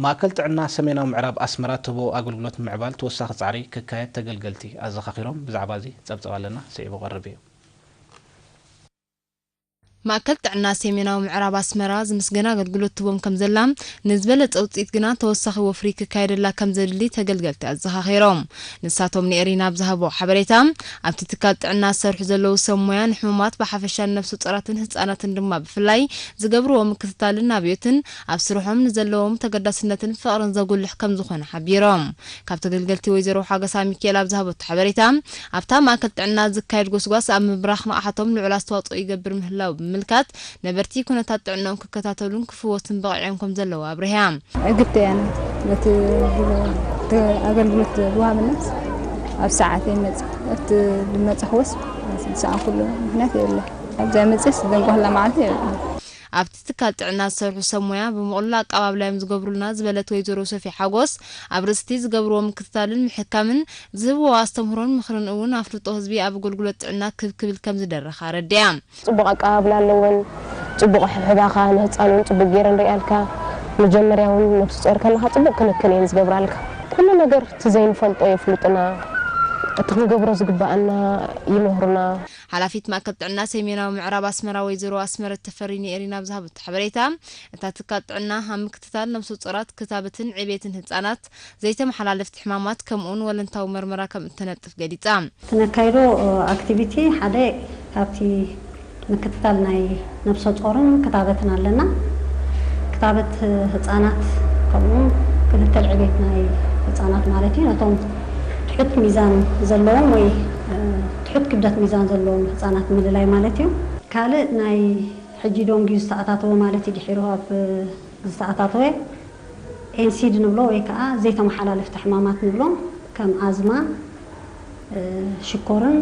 ማእከል ጥዕና ሰሜናዊ ምዕራብ ኣስመራ ትቦ ኣገልግሎት ምዕባል ተወሳኺ ጻዕሪ ክካየድ ተገልገልቲ ኣዘኻኺሮም ብዛዕባ እዚ ጸብጸብ ኣለና ሰይቦ ቀርብ እዩ ማእከል ጥዕና ሰሜናዊ ምዕራብ ኣስመራ ዝምስገና አገልግሎት ትቦም ከም ዘላ ንዝበለጸ ውጽኢት ግና ተወሳኺ ወፍሪ ክካየደላ ከም ዘድሊ ተገልገልቲ ኣዘኻኺሮም ንሳቶም ንኤሪና ብዝሃቦ ሓበሬታ ኣብቲ ትካል ጥዕና ዝሰርሑ ዘለዉ ሰብ ሞያን ሕሙማት ብሓፈሻ ነፍሲ ጡራትን ህጻናትን ድማ ብፍላይ ዝገብርዎ ምክትታልን ኣብዮትን ኣብ ስርሖም ንዘለዎም ተገዳስነትን ፍቕርን ዘጉልሕ ከም ዝኾነ ሓቢሮም ካብ ተገልገልቲ ወይዘሮ ሓገሳ ሚካኤል ኣብ ዝሃቦ ሓበሬታ ኣብታ ማእከል ጥዕና ዝካየድ ጎስጓስ ኣብ ምብራኽ ንኣሓቶም ልዑል ኣስተዋጽኦ ይገብር ምህላው ምልካት ነበርቲ ኩነታት ጥዕናኦም ክከታተሉን ክፍወቱን በቂዖም ከም ዘለዉ ኣብርሃም እግብተ ያነ ነቲ አገልግሎት ወሃብነት ኣብ ሰዓት ይመጽ እቲ ልመጽሕወስ ሰዓት ኩሉ ምክንያት የለ ኣብዛ መጽስ ደንጓላ ማለት ኣብቲ ትካል ጥዕና ዝሰርሑ ሰብ ሞያ ብምቕሉል ኣቀባብላዮም ዝገብሩልና ዝበለት ወይዘሮ ሶፊ ሓጎስ ኣብ ርእስቲ ዝገብርዎ ምክትታልን ምሕካምን ዝህብዎ ኣስተምህሮን ምኽርን እውን ኣፍልጦ ህዝቢ ኣብ ኣገልግሎት ጥዕና ክብል ከም ዝደረኻ ረድያ ጽቡቕ ኣቀባብላ ኣለውን ጽቡቕ ሕባኻ ንህፃኑን ጽቡቕ ጌር ንሪኣልካ መጀመርያ እውን ነፍሲ ጾር ከለኻ ጽቡቕ ክንክን እየን ዝገብራልካ ኩሉ ነገር ትዘይንፈልጦ የፍልጡና እቲ ክንገብሮ ዝግባአና ይምህሩና ሓላፊት ማእከል ጥዕና ሰሜናዊ ምዕራብ ኣስመራ ወይዘሮ ኣስመረት ተፈሪኒ ኤሪና ብዝሃበት ሓበሬታ እታ ትካል ጥዕና ምክትታል ነፍሲ ጾራት ክታበትን ዕቤትን ህጻናት ዘይተመሓላለፍቲ ሕማማት ከምኡን ወለንታዊ መርመራ ከም እትነጥፍ ገሊጻ ተነካይዶ አክቲቪቲ ሓደ ካብቲ ምክትታል ናይ ነፍሲ ጾርን ክታበትን ኣለና ክታበት ህጻናት ከምኡን ክትትል ዕቤት ናይ ህጻናት ማለት እዩ ነቶም ትሑት ሚዛን ዘለዎም ወይ ትሑት ክብደት ሚዛን ዘለዎም ህጻናት ምልላይ ማለት እዩ ካልእ ናይ ሕጂ ዶንጊ ዝተኣታተወ ማለት እዩ ድሒሩ ኣብ ዝተኣታተወ ኤንሲድ ንብሎ ወይ ከዓ ዘይተመሓላለፍቲ ሕማማት ንብሎ ከም ኣዝማ ሽኮርን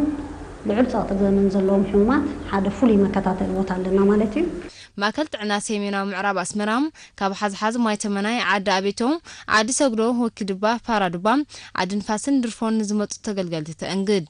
ልዑል ጸቕጢ ዘመን ዘለዎም ሕሙማት ሓደ ፍሉይ መከታተሊ ቦታ ኣለና ማለት እዩ ማእከል ጥዕና ሰሜናዊ ምዕራብ ኣስመራ ካብ ሓዝሓዝ ማይ ተመናይ ዓዲ ኣቤቶም ዓዲ ሰግዶ ወኪድባ ፓራድባ ዓዲ ንፋስን ድርፎን ዝመጹ ተገልገልቲ ተእንግድ